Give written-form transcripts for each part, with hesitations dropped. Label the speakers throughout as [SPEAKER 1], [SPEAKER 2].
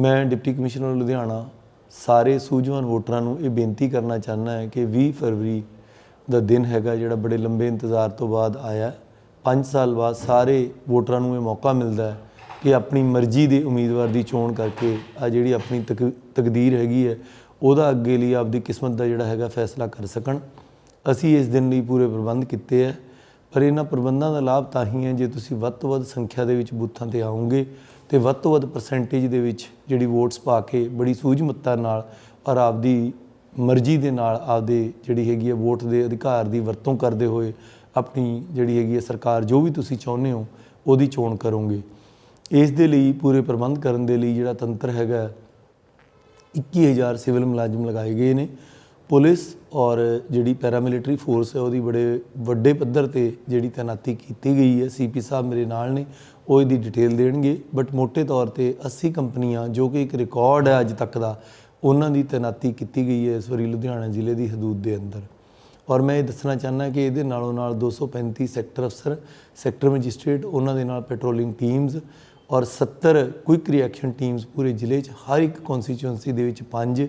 [SPEAKER 1] मैं deputy commissioner Ludhiana सारे सूझवान वोटरां नूं ये बेनती करना चाहना है कि 20 फरवरी का दिन हैगा जिहड़ा बड़े लंबे इंतज़ार तो बाद आया। 5 साल बाद सारे वोटरां नूं ये मौका मिलता है कि अपनी मर्जी के उम्मीदवार की चोण करके आ जिहड़ी अपनी तकदीर हैगी है उहदा अगे लिए आपकी किस्मत का जिहड़ा हैगा फैसला कर सकण। असी इस दिन लिए पूरे प्रबंध किए है, पर इन्हां प्रबंधों का लाभ तां ही है जे तुसीं वध तो वध संख्या दे विच बूथां ते आओगे तो वध तो वध परसेंटेज दे विच जिहड़ी वोट्स पा के बड़ी सूझमत्ता नाल और आपदी मर्जी दे नाल आपदे जिहड़ी हैगी है वोट के अधिकार की वरतों करते हुए अपनी जिहड़ी हैगी है सरकार जो भी तुसीं चाहुंदे हो उहदी चोण करोगे। इस दे लई पूरे प्रबंध करन दे लई जिहड़ा तंत्र हैगा 21,000 सिविल मुलाजम लगाए गए ने। पुलिस और जिहड़ी पैरामिलिटरी फोर्स है वो बड़े वड्डे पद्धर ते जिहड़ी तैनाती की गई है। CP साहब मेरे नाल ने वो इसकी डिटेल देणगे, बट मोटे तौर पर 80 कंपनियां जो कि एक रिकॉर्ड है अज तक का उन्हां दी तैनाती की गई है इस वारी लुधियाना जिले की हदूद के अंदर। और मैं ये दसना चाहना कि ये नालों नाल 235 सैक्टर अफसर, सैक्टर मजिस्ट्रेट, उन्हां दे नाल पेट्रोलिंग टीम्स और 70 क्विक रिएक्शन टीम्स पूरे जिले हर एक कॉन्स्टिट्यूएंसी दे विच 5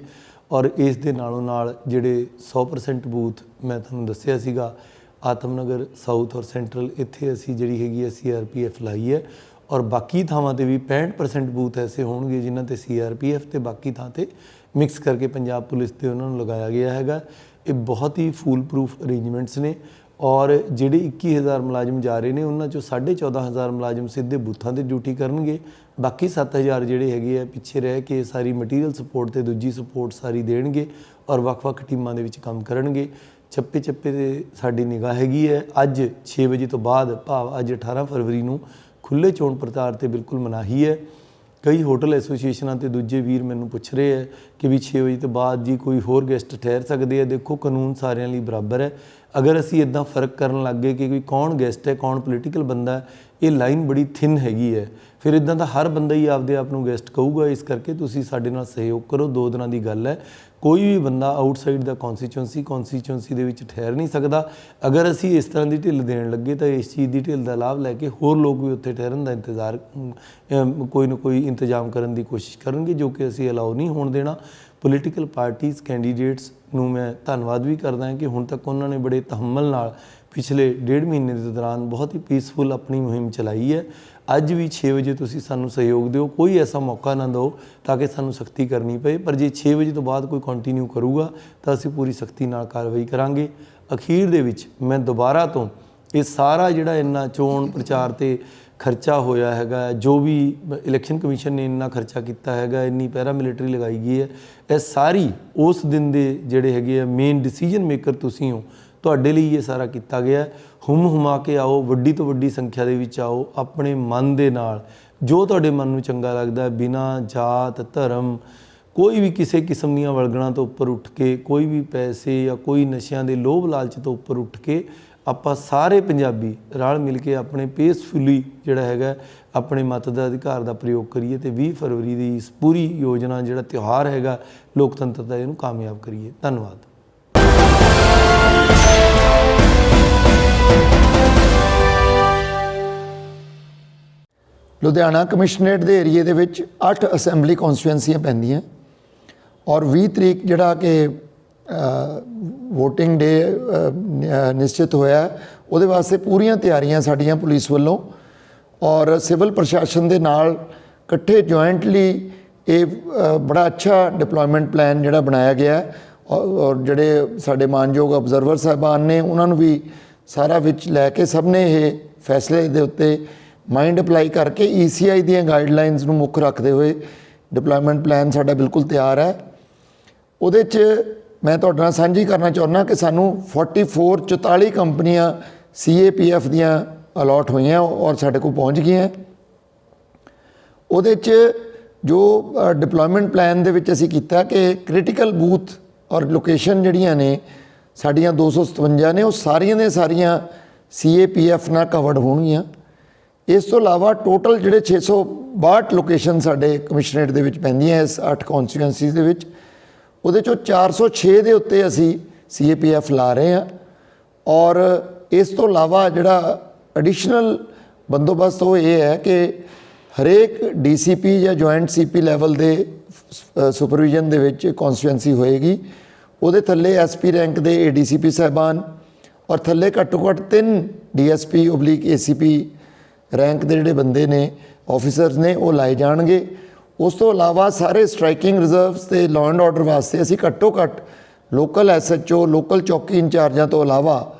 [SPEAKER 1] और इस दे नालों नाल जिहड़े 100% बूथ मैं तुहानूं दस्सिया सीगा आतमनगर साउथ और सेंट्रल इत्थे असी जिहड़ी हैगी है CRPF लाई है और बाकी थावां ते भी 65% बूथ ऐसे होणगे जिन्हां ते CRPF ते बाकी थां ते मिक्स करके पंजाब पुलिस ते उन्हां नूं लगाया गया हैगा। ये बहुत ही फूल प्रूफ अरेंजमेंट्स ने और जिहड़े 21,000 मुलाजम जा रहे हैं उन्हां चों 14,500 मुलाजम सीधे बूथां ते ड्यूटी करनगे, बाकी 7,000 जिहड़े हैगे आ पिछे रह के सारी मटीरियल सपोर्ट ते दूजी सपोर्ट सारी देणगे और वक्-वक् टीमां दे विच काम करनगे। चप्पे चप्पे ते साडी निगाह हैगी है। अज 6 बजे तो बाद भाव अज 18 फरवरी नूं खुले चोण प्रचार ते बिल्कुल मनाही है। कई होटल एसोसीएशनां ते दूजे वीर मैनूं पुछ रहे हैं कि भी 6 बजे तो बाद जी कोई होर गैसट ठहर सकते हैं। देखो कानून सारिਆਂ ਲਈ बराबर है। अगर असी इदां फर्क करन लग गए कि कोई कौन गैसट है कौन पोलीटिकल बंदा है, ये लाइन बड़ी थिन हैगी है, फिर इदां दा हर बंदा ही आपदे आप नूं गैसट कहूगा। इस करके तुसीं साडे नाल सहयोग करो। 2 दिनां दी गल है, कोई भी बंदा आउटसाइड दा कॉन्स्टिट्यूएंसी दे विच ठहर नहीं सकता। अगर असी इस तरह की ढिल देण लगे तो इस चीज़ की ढिल का लाभ लैके होर लोग भी उत्थे ठहरन का इंतजार कोई ना कोई इंतजाम करने की कोशिश करेंगे, जो कि असी अलाउ नहीं होण देना। पोलीटिकल पार्टीज़ कैंडीडेट्स नूं मैं धन्नवाद भी करदा कि हुण तक उन्होंने बड़े तहम्मल नाल पिछले 1.5 महीने के दौरान बहुत ही पीसफुल अपनी मुहिम चलाई है। अज भी 6 बजे तुसीं सानूं सहयोग दिओ, कोई ऐसा मौका ना दो ताकि सानूं सख्ती करनी पए, पर जे 6 बजे तो बाद कोई कंटिन्यू करूगा तो असीं पूरी सख्ती नाल कार्रवाई करांगे। अखीर दे विच मैं दोबारा तो ये सारा जिहड़ा इन्ना चोण प्रचार ते खर्चा होया हैगा, जो भी इलैक्शन कमीशन ने इन्ना खर्चा किया हैगा, इन्नी पैरामिलिटरी लगाई गई है, यह सारी उस दिन दे जिहड़े हैगे आ मेन डिसीजन मेकर तुसीं हो, तुहाडे लई ये सारा किया गया। हुम हुमा के आओ, वड्डी तो वड्डी संख्या दे विच आओ, अपने मन दे नाल जो तुहाडे मन नूं चंगा लगदा, बिना जात धर्म कोई भी किसी किस्म दीआं वलगणां तो उपर उठ के, कोई भी पैसे या कोई नशियां दे लोभ लालच तो उपर उठ के आपां सारे पंजाबी रल मिल के अपने पीसफुली जिहड़ा हैगा अपने मत दा अधिकार का प्रयोग करिए ते 20 फरवरी की इस पूरी योजना जिहड़ा त्यौहार हैगा लोकतंत्र दा इहनूं कामयाब करिए। धन्नवाद।
[SPEAKER 2] लुधियाना कमिश्नरेट के एरिए दे विच 8 असैंबली कॉन्स्टिट्यूएंसियां पैंदियां और 20 तरीक जिहड़ा कि वोटिंग डे निश्चित होया उहदे वास्ते पूरियां तैयारियां साडियां पुलिस वालों और सिविल प्रशासन दे नाल इकट्ठे जॉइंटली ये बड़ा अच्छा डिप्लॉयमेंट प्लान जिहड़ा बनाया गया और जिहड़े साडे मानयोग ऑबजरवर साहबान ने उन्होंने भी सारा विच लैके सब ने ये फैसले दे उत्ते माइंड अप्लाई करके ECI दीयां गाइडलाइनस नूं मुख रखते हुए डिप्लॉयमेंट प्लान साडा बिल्कुल तैयार है। उहदे च मैं तुहाडे नाल सांझी करना चाहुंदा कि सानू 44 कंपनियां CAPF दियां अलॉट हुईयां और साडे कोल पहुँच गईयां। उहदे च जो डिप्लॉयमेंट प्लान दे विच असीं कीता कि क्रिटिकल बूथ और लोकेशन जिहड़ियां ने साडियां 257 ने, वो सारियां दे सारियां CAPF नाल कवर्ड होणगीਆਂ। इस तो इलावा टोटल जिहड़े 662 लोकेशन साडे कमिश्नरेट दे विच पैंदियां इस 8 कॉन्स्टिट्यूएंसीज़ दे विच, उहदे चों 406 दे उत्ते असीं CAPF ला रहे हैं और इस तो इलावा जिहड़ा एडिशनल बंदोबस्त वो ये है कि ਹਰੇਕ ਡੀਸੀਪੀ ਜਾਂ ਜੁਆਇੰਟ ਸੀਪੀ ਲੈਵਲ ਦੇ ਸੁਪਰਵਿਜ਼ਨ ਦੇ ਵਿੱਚ ਕੌਂਸਟੀਟੂਐਂਸੀ ਹੋਏਗੀ। ਉਹਦੇ ਥੱਲੇ ਐਸਪੀ ਰੈਂਕ ਦੇ ਏਡੀਸੀਪੀ ਸਾਹਿਬਾਨ ਔਰ ਥੱਲੇ ਘੱਟੋ ਘੱਟ 3 ਡੀਐਸਪੀ / ਏਸੀਪੀ ਰੈਂਕ ਦੇ ਜਿਹੜੇ ਬੰਦੇ ਨੇ, ਆਫੀਸਰਸ ਨੇ, ਉਹ ਲਾਏ ਜਾਣਗੇ। ਉਸ ਤੋਂ ਇਲਾਵਾ ਸਾਰੇ ਸਟ੍ਰਾਈਕਿੰਗ ਰਿਜ਼ਰਵਸ ਤੇ ਲਾਅ ਐਂਡ ਆਰਡਰ ਵਾਸਤੇ ਅਸੀਂ ਘੱਟੋ ਘੱਟ ਲੋਕਲ ਐਸਐਚਓ, ਲੋਕਲ ਚੌਕੀ ਇੰਚਾਰਜਾਂ ਤੋਂ ਇਲਾਵਾ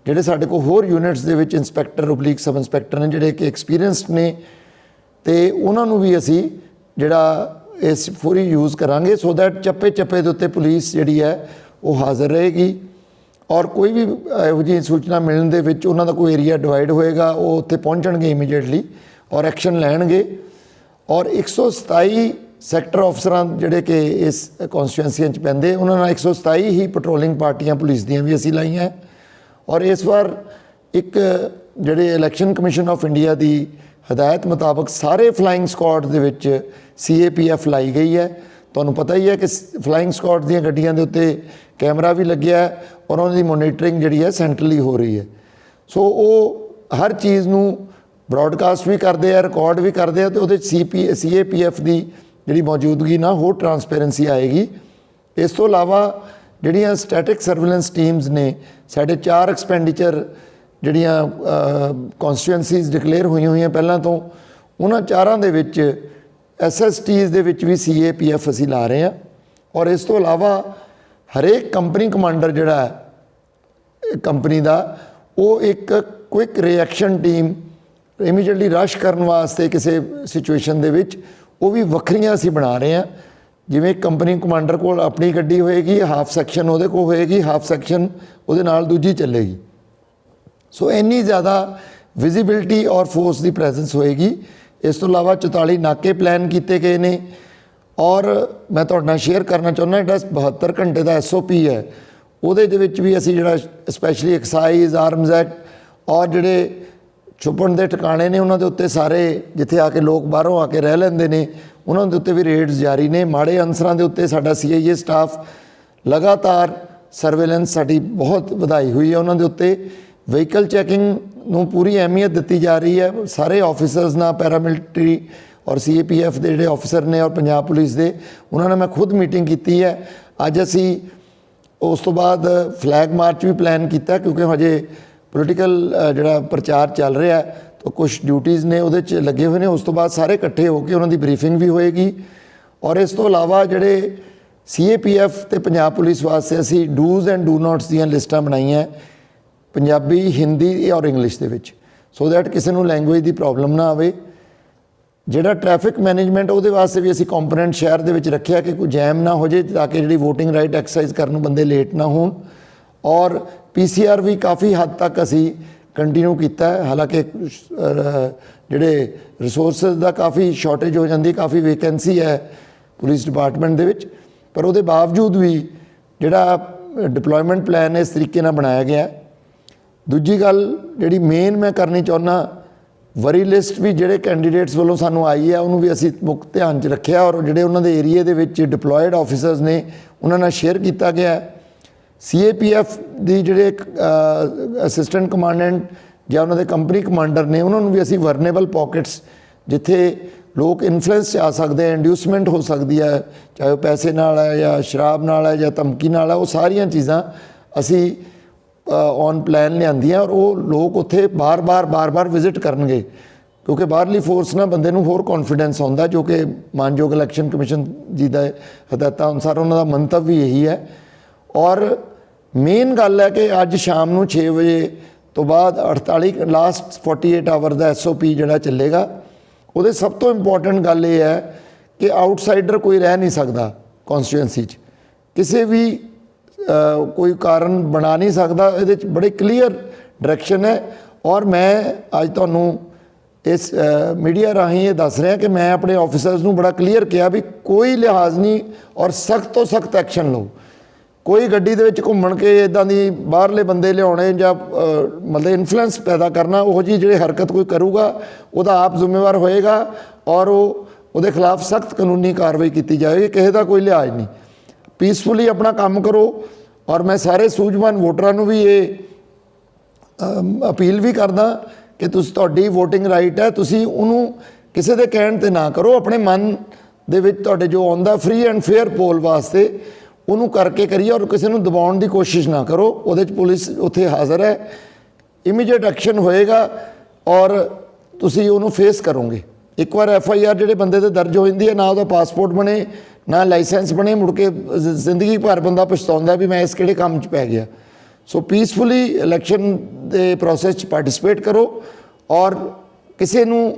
[SPEAKER 2] ਜਿਹੜੇ ਸਾਡੇ ਕੋਲ ਹੋਰ ਯੂਨਿਟਸ ਦੇ ਵਿੱਚ ਇੰਸਪੈਕਟਰ / ਸਬ ਇੰਸਪੈਕਟਰ ਨੇ ਜਿਹੜੇ ਕਿ ਐਕਸਪੀਰੀਅੰਸਡ ਨੇ, ਤੇ ਉਹਨਾਂ ਨੂੰ ਵੀ ਅਸੀਂ ਜਿਹੜਾ ਇਸ ਪੂਰੀ ਯੂਜ਼ ਕਰਾਂਗੇ ਸੋ ਦੈਟ ਚੱਪੇ ਚੱਪੇ ਦੇ ਉੱਤੇ ਪੁਲਿਸ ਜਿਹੜੀ ਹੈ ਉਹ ਹਾਜ਼ਰ ਰਹੇਗੀ। ਔਰ ਕੋਈ ਵੀ ਇਹੋ ਜਿਹੀ ਸੂਚਨਾ ਮਿਲਣ ਦੇ ਵਿੱਚ ਉਹਨਾਂ ਦਾ ਕੋਈ ਏਰੀਆ ਡਿਵਾਈਡ ਹੋਏਗਾ, ਉਹ ਉੱਥੇ ਪਹੁੰਚਣਗੇ ਇਮੀਡੀਏਟਲੀ ਔਰ ਐਕਸ਼ਨ ਲੈਣਗੇ। ਔਰ 127 ਸੈਕਟਰ ਅਫਸਰਾਂ ਜਿਹੜੇ ਕਿ ਇਸ ਕੌਂਸਟੀਟੂਐਂਸੀਆਂ 'ਚ ਪੈਂਦੇ, ਉਹਨਾਂ ਨਾਲ 127 ਹੀ ਪੈਟਰੋਲਿੰਗ ਪਾਰਟੀਆਂ ਪੁਲਿਸ ਦੀਆਂ ਵੀ ਅਸੀਂ ਲਾਈਆਂ। ਔਰ ਇਸ ਵਾਰ ਇੱਕ ਜਿਹੜੇ ਇਲੈਕਸ਼ਨ ਕਮਿਸ਼ਨ ਆਫ ਇੰਡੀਆ ਦੀ ਹਦਾਇਤ ਮੁਤਾਬਕ ਸਾਰੇ ਫਲਾਈਂਗ ਸਕੁਆਡ ਦੇ ਵਿੱਚ CAPF ਲਾਈ ਗਈ ਹੈ। ਤੁਹਾਨੂੰ ਪਤਾ ਹੀ ਹੈ ਕਿ ਫਲਾਈਂਗ ਸਕੁਆਡ ਦੀਆਂ ਗੱਡੀਆਂ ਦੇ ਉੱਤੇ ਕੈਮਰਾ ਵੀ ਲੱਗਿਆ ਹੈ ਔਰ ਉਹਨਾਂ ਦੀ ਮੋਨੀਟਰਿੰਗ ਜਿਹੜੀ ਹੈ ਸੈਂਟਰਲੀ ਹੋ ਰਹੀ ਹੈ। ਸੋ ਉਹ ਹਰ ਚੀਜ਼ ਨੂੰ ਬ੍ਰੌਡਕਾਸਟ ਵੀ ਕਰਦੇ ਆ, ਰਿਕਾਰਡ ਵੀ ਕਰਦੇ ਆ, ਤੇ ਉਹਦੇ 'ਚ CAPF ਦੀ ਜਿਹੜੀ ਮੌਜੂਦਗੀ ਨਾਲ ਹੋਰ ਟਰਾਂਸਪੇਰੈਂਸੀ ਆਏਗੀ। ਇਸ ਤੋਂ ਇਲਾਵਾ ਜਿਹੜੀਆਂ ਸਟੈਟਿਕ ਸਰਵੇਲੈਂਸ ਟੀਮਸ ਨੇ, ਸਾਡੇ 4 ਐਕਸਪੈਂਡੀਚਰ ਜਿਹੜੀਆਂ ਕੌਂਸਟੀਟੂਐਂਸੀਜ਼ ਡਿਕਲੇਅਰ ਹੋਈਆਂ ਪਹਿਲਾਂ ਤੋਂ, ਉਹਨਾਂ 4 ਦੇ ਵਿੱਚ SSTs ਦੇ ਵਿੱਚ ਵੀ CAPF ਅਸੀਂ ਲਾ ਰਹੇ ਹਾਂ। ਔਰ ਇਸ ਤੋਂ ਇਲਾਵਾ ਹਰੇਕ ਕੰਪਨੀ ਕਮਾਂਡਰ ਜਿਹੜਾ ਹੈ ਕੰਪਨੀ ਦਾ, ਉਹ ਇੱਕ quick reaction team immediately rush ਕਰਨ ਵਾਸਤੇ ਕਿਸੇ ਸਿਚੁਏਸ਼ਨ ਦੇ ਵਿੱਚ, ਉਹ ਵੀ ਵੱਖਰੀਆਂ ਅਸੀਂ ਬਣਾ ਰਹੇ ਹਾਂ। ਜਿਵੇਂ ਕੰਪਨੀ ਕਮਾਂਡਰ ਕੋਲ ਆਪਣੀ ਗੱਡੀ ਹੋਏਗੀ, ਹਾਫ ਸੈਕਸ਼ਨ ਉਹਦੇ ਕੋਲ ਹੋਏਗੀ, ਹਾਫ ਸੈਕਸ਼ਨ ਉਹਦੇ ਨਾਲ ਦੂਜੀ ਚੱਲੇਗੀ। ਸੋ ਇੰਨੀ ਜ਼ਿਆਦਾ ਵਿਜ਼ੀਬਿਲਟੀ ਔਰ ਫੋਰਸ ਦੀ ਪ੍ਰੈਜ਼ੈਂਸ ਹੋਏਗੀ। ਇਸ ਤੋਂ ਇਲਾਵਾ 44 ਨਾਕੇ ਪਲਾਨ ਕੀਤੇ ਗਏ ਨੇ। ਔਰ ਮੈਂ ਤੁਹਾਡੇ ਨਾਲ ਸ਼ੇਅਰ ਕਰਨਾ ਚਾਹੁੰਦਾ, ਜਿਹੜਾ 72 ਘੰਟੇ ਦਾ SOP ਹੈ, ਉਹਦੇ ਦੇ ਵਿੱਚ ਵੀ ਅਸੀਂ ਜਿਹੜਾ ਸਪੈਸ਼ਲੀ ਐਕਸਾਈਜ਼, ਆਰਮਜ਼ ਐਕਟ ਔਰ ਜਿਹੜੇ ਛੁਪਣ ਦੇ ਟਿਕਾਣੇ ਨੇ ਉਹਨਾਂ ਦੇ ਉੱਤੇ ਸਾਰੇ ਜਿੱਥੇ ਆ ਕੇ ਲੋਕ ਬਾਹਰੋਂ ਆ ਕੇ ਰਹਿ ਲੈਂਦੇ ਨੇ, ਉਹਨਾਂ ਦੇ ਉੱਤੇ ਵੀ ਰੇਡਸ ਜਾਰੀ ਨੇ। ਮਾੜੇ ਅਨਸਰਾਂ ਦੇ ਉੱਤੇ ਸਾਡਾ CIA ਸਟਾਫ ਲਗਾਤਾਰ ਸਰਵੇਲੈਂਸ ਸਾਡੀ ਬਹੁਤ ਵਧਾਈ ਹੋਈ ਹੈ ਉਹਨਾਂ ਦੇ ਉੱਤੇ। ਵਹੀਕਲ ਚੈਕਿੰਗ ਨੂੰ ਪੂਰੀ ਅਹਿਮੀਅਤ ਦਿੱਤੀ ਜਾ ਰਹੀ ਹੈ। ਸਾਰੇ ਆਫਿਸਰਸ ਨਾਲ, ਪੈਰਾਮਿਲਟਰੀ ਔਰ CAPF ਦੇ ਜਿਹੜੇ ਆਫਿਸਰ ਨੇ ਔਰ ਪੰਜਾਬ ਪੁਲਿਸ ਦੇ, ਉਹਨਾਂ ਨਾਲ ਮੈਂ ਖੁਦ ਮੀਟਿੰਗ ਕੀਤੀ ਹੈ। ਅੱਜ ਅਸੀਂ ਉਸ ਤੋਂ ਬਾਅਦ ਫਲੈਗ ਮਾਰਚ ਵੀ ਪਲਾਨ ਕੀਤਾ, ਕਿਉਂਕਿ ਹਜੇ ਪੋਲੀਟੀਕਲ ਜਿਹੜਾ ਪ੍ਰਚਾਰ ਚੱਲ ਰਿਹਾ ਹੈ, ਤਾਂ ਕੁਝ ਡਿਊਟੀਜ਼ ਨੇ ਉਹਦੇ 'ਚ ਲੱਗੇ ਹੋਏ ਨੇ। ਉਸ ਤੋਂ ਬਾਅਦ ਸਾਰੇ ਇਕੱਠੇ ਹੋ ਕੇ ਉਹਨਾਂ ਦੀ ਬਰੀਫਿੰਗ ਵੀ ਹੋਏਗੀ। ਔਰ ਇਸ ਤੋਂ ਇਲਾਵਾ ਜਿਹੜੇ CAPF ਤੇ ਪੰਜਾਬ ਪੁਲਿਸ ਵਾਸਤੇ ਅਸੀਂ ਡੂਜ਼ ਐਂਡ ਡੂ ਨੋਟਸ ਦੀਆਂ ਲਿਸਟਾਂ ਬਣਾਈਆਂ, ਪੰਜਾਬੀ, ਹਿੰਦੀ ਔਰ ਇੰਗਲਿਸ਼ ਦੇ ਵਿੱਚ, ਸੋ ਦੈਟ ਕਿਸੇ ਨੂੰ ਲੈਂਗੁਏਜ ਦੀ ਪ੍ਰੋਬਲਮ ਨਾ ਆਵੇ। ਜਿਹੜਾ ਟ੍ਰੈਫਿਕ ਮੈਨੇਜਮੈਂਟ, ਉਹਦੇ ਵਾਸਤੇ ਵੀ ਅਸੀਂ ਕੰਪੋਨੈਂਟ ਸ਼ਹਿਰ ਦੇ ਵਿੱਚ ਰੱਖਿਆ ਕਿ ਕੋਈ ਜੈਮ ਨਾ ਹੋ ਜੇ, ਤਾਂ ਕਿ ਜਿਹੜੀ ਵੋਟਿੰਗ ਰਾਈਟ ਐਕਸਰਸਾਈਜ਼ ਕਰਨ ਨੂੰ ਬੰਦੇ ਲੇਟ ਨਾ ਹੋਣ। ਔਰ PCR ਵੀ ਕਾਫੀ ਹੱਦ ਤੱਕ ਅਸੀਂ ਕੰਟੀਨਿਊ ਕੀਤਾ ਹੈ। ਹਾਲਾਂਕਿ ਜਿਹੜੇ ਰਿਸੋਰਸਿਸ ਦਾ ਕਾਫੀ ਸ਼ਾਰਟੇਜ ਹੋ ਜਾਂਦੀ, ਕਾਫੀ ਵੇਕੈਂਸੀ ਹੈ ਪੁਲਿਸ ਡਿਪਾਰਟਮੈਂਟ ਦੇ ਵਿੱਚ, ਪਰ ਉਹਦੇ ਬਾਵਜੂਦ ਵੀ ਜਿਹੜਾ ਡਿਪਲੋਇਮੈਂਟ ਪਲਾਨ ਇਸ ਤਰੀਕੇ ਨਾਲ ਬਣਾਇਆ ਗਿਆ। ਦੂਜੀ ਗੱਲ ਜਿਹੜੀ ਮੇਨ ਮੈਂ ਕਰਨੀ ਚਾਹੁੰਦਾ, ਵਰੀ ਲਿਸਟ ਵੀ ਜਿਹੜੇ ਕੈਂਡੀਡੇਟਸ ਵੱਲੋਂ ਸਾਨੂੰ ਆਈ ਹੈ, ਉਹਨੂੰ ਵੀ ਅਸੀਂ ਮੁੱਖ ਧਿਆਨ 'ਚ ਰੱਖਿਆ ਔਰ ਜਿਹੜੇ ਉਹਨਾਂ ਦੇ ਏਰੀਏ ਦੇ ਵਿੱਚ ਡਿਪਲੋਇਡ ਆਫਿਸਰਸ ਨੇ ਉਹਨਾਂ ਨਾਲ ਸ਼ੇਅਰ ਕੀਤਾ ਗਿਆ। CAPF ਦੀ ਜਿਹੜੇ ਅਸਿਸਟੈਂਟ ਕਮਾਂਡੈਂਟ ਜਾਂ ਉਹਨਾਂ ਦੇ ਕੰਪਨੀ ਕਮਾਂਡਰ ਨੇ, ਉਹਨਾਂ ਨੂੰ ਵੀ ਅਸੀਂ ਵਰਨੇਬਲ ਪਾਕਟਸ, ਜਿੱਥੇ ਲੋਕ ਇਨਫਲੂਐਂਸ 'ਚ ਆ ਸਕਦੇ ਹੈ, ਇੰਡਿਊਸਮੈਂਟ ਹੋ ਸਕਦੀ ਹੈ, ਚਾਹੇ ਉਹ ਪੈਸੇ ਨਾਲ ਹੈ ਜਾਂ ਸ਼ਰਾਬ ਨਾਲ ਹੈ ਜਾਂ ਧਮਕੀ ਨਾਲ ਹੈ, ਉਹ ਸਾਰੀਆਂ ਚੀਜ਼ਾਂ ਅਸੀਂ ਔਨ ਪਲਾਨ ਲਿਆਂਦੀਆਂ। ਔਰ ਉਹ ਲੋਕ ਉੱਥੇ ਬਾਰ-ਬਾਰ ਵਿਜ਼ਿਟ ਕਰਨਗੇ, ਕਿਉਂਕਿ ਬਾਹਰਲੀ ਫੋਰਸ ਨਾਲ ਬੰਦੇ ਨੂੰ ਹੋਰ ਕੌਨਫੀਡੈਂਸ ਆਉਂਦਾ, ਜੋ ਕਿ ਮਾਨਯੋਗ ਇਲੈਕਸ਼ਨ ਕਮਿਸ਼ਨ ਜੀ ਦਾ ਹਦਾਇਤਾਂ ਅਨੁਸਾਰ ਉਹਨਾਂ ਦਾ ਮੰਤਵ ਵੀ ਇਹੀ ਹੈ। ਔਰ ਮੇਨ ਗੱਲ ਹੈ ਕਿ ਅੱਜ ਸ਼ਾਮ ਨੂੰ 6 ਵਜੇ ਤੋਂ ਬਾਅਦ 48 ਲਾਸਟ 48 ਆਵਰ ਦਾ SOP ਜਿਹੜਾ ਚੱਲੇਗਾ, ਉਹਦੇ ਸਭ ਤੋਂ ਇੰਪੋਰਟੈਂਟ ਗੱਲ ਇਹ ਹੈ ਕਿ ਆਊਟਸਾਈਡਰ ਕੋਈ ਰਹਿ ਨਹੀਂ ਸਕਦਾ ਕੌਂਸਟੀਟੂਐਂਸੀ 'ਚ, ਕਿਸੇ ਵੀ ਕੋਈ ਕਾਰਨ ਬਣਾ ਨਹੀਂ ਸਕਦਾ। ਇਹਦੇ 'ਚ ਬੜੇ ਕਲੀਅਰ ਡਾਇਰੈਕਸ਼ਨ ਹੈ। ਔਰ ਮੈਂ ਅੱਜ ਤੁਹਾਨੂੰ ਇਸ ਮੀਡੀਆ ਰਾਹੀਂ ਇਹ ਦੱਸ ਰਿਹਾ ਕਿ ਮੈਂ ਆਪਣੇ ਆਫਿਸਰਸ ਨੂੰ ਬੜਾ ਕਲੀਅਰ ਕਿਹਾ ਵੀ ਕੋਈ ਲਿਹਾਜ਼ ਨਹੀਂ ਔਰ ਸਖਤ ਤੋਂ ਸਖਤ ਐਕਸ਼ਨ ਲਓ। ਕੋਈ ਗੱਡੀ ਦੇ ਵਿੱਚ ਘੁੰਮਣ ਕੇ ਇੱਦਾਂ ਦੀ ਬਾਹਰਲੇ ਬੰਦੇ ਲਿਆਉਣੇ ਜਾਂ ਮਤਲਬ ਇਨਫਲੂਐਂਸ ਪੈਦਾ ਕਰਨਾ, ਉਹ ਜਿਹੀ ਜਿਹੜੀ ਹਰਕਤ ਕੋਈ ਕਰੂਗਾ ਉਹਦਾ ਆਪ ਜ਼ਿੰਮੇਵਾਰ ਹੋਏਗਾ ਔਰ ਉਹਦੇ ਖਿਲਾਫ ਸਖਤ ਕਾਨੂੰਨੀ ਕਾਰਵਾਈ ਕੀਤੀ ਜਾਏਗੀ। ਕਿਸੇ ਦਾ ਕੋਈ ਲਿਹਾਜ਼ ਨਹੀਂ। ਪੀਸਫੁਲੀ ਆਪਣਾ ਕੰਮ ਕਰੋ। ਔਰ ਮੈਂ ਸਾਰੇ ਸੂਝਵਾਨ ਵੋਟਰਾਂ ਨੂੰ ਵੀ ਇਹ ਅਪੀਲ ਵੀ ਕਰਦਾ ਕਿ ਤੁਸੀਂ, ਤੁਹਾਡੀ ਵੋਟਿੰਗ ਰਾਈਟ ਹੈ, ਤੁਸੀਂ ਉਹਨੂੰ ਕਿਸੇ ਦੇ ਕਹਿਣ ਤੇ ਨਾ ਕਰੋ, ਆਪਣੇ ਮਨ ਦੇ ਵਿੱਚ ਤੁਹਾਡੇ ਜੋ ਆਉਂਦਾ ਫ੍ਰੀ ਐਂਡ ਫੇਅਰ ਪੋਲ ਵਾਸਤੇ ਉਹਨੂੰ ਕਰਕੇ ਕਰੀਏ, ਔਰ ਕਿਸੇ ਨੂੰ ਦਬਾਉਣ ਦੀ ਕੋਸ਼ਿਸ਼ ਨਾ ਕਰੋ। ਉਹਦੇ 'ਚ ਪੁਲਿਸ ਉੱਥੇ ਹਾਜ਼ਰ ਹੈ, ਇਮੀਡੀਏਟ ਐਕਸ਼ਨ ਹੋਏਗਾ ਔਰ ਤੁਸੀਂ ਉਹਨੂੰ ਫੇਸ ਕਰੋਗੇ। ਇੱਕ ਵਾਰ FIR ਜਿਹੜੇ ਬੰਦੇ ਤੇ ਦਰਜ ਹੋ ਜਾਂਦੀ ਹੈ, ਨਾ ਉਹਦਾ ਪਾਸਪੋਰਟ ਬਣੇ ਨਾ ਲਾਇਸੈਂਸ ਬਣੇ, ਮੁੜ ਕੇ ਜ਼ਿੰਦਗੀ ਭਰ ਬੰਦਾ ਪਛਤਾਉਂਦਾ ਵੀ ਮੈਂ ਇਸ ਕਿਹੜੇ ਕੰਮ 'ਚ ਪੈ ਗਿਆ। ਸੋ ਪੀਸਫੁਲੀ ਇਲੈਕਸ਼ਨ ਦੇ ਪ੍ਰੋਸੈਸ 'ਚ ਪਾਰਟਿਸਿਪੇਟ ਕਰੋ ਔਰ ਕਿਸੇ ਨੂੰ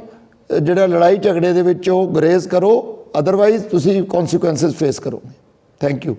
[SPEAKER 2] ਜਿਹੜਾ ਲੜਾਈ ਝਗੜੇ ਦੇ ਵਿੱਚ ਉਹ ਗੁਰੇਜ਼ ਕਰੋ, ਅਦਰਵਾਈਜ਼ ਤੁਸੀਂ ਕੌਨਸੀਕੁਐਂਸਿਸ ਫੇਸ ਕਰੋਗੇ। Thank you.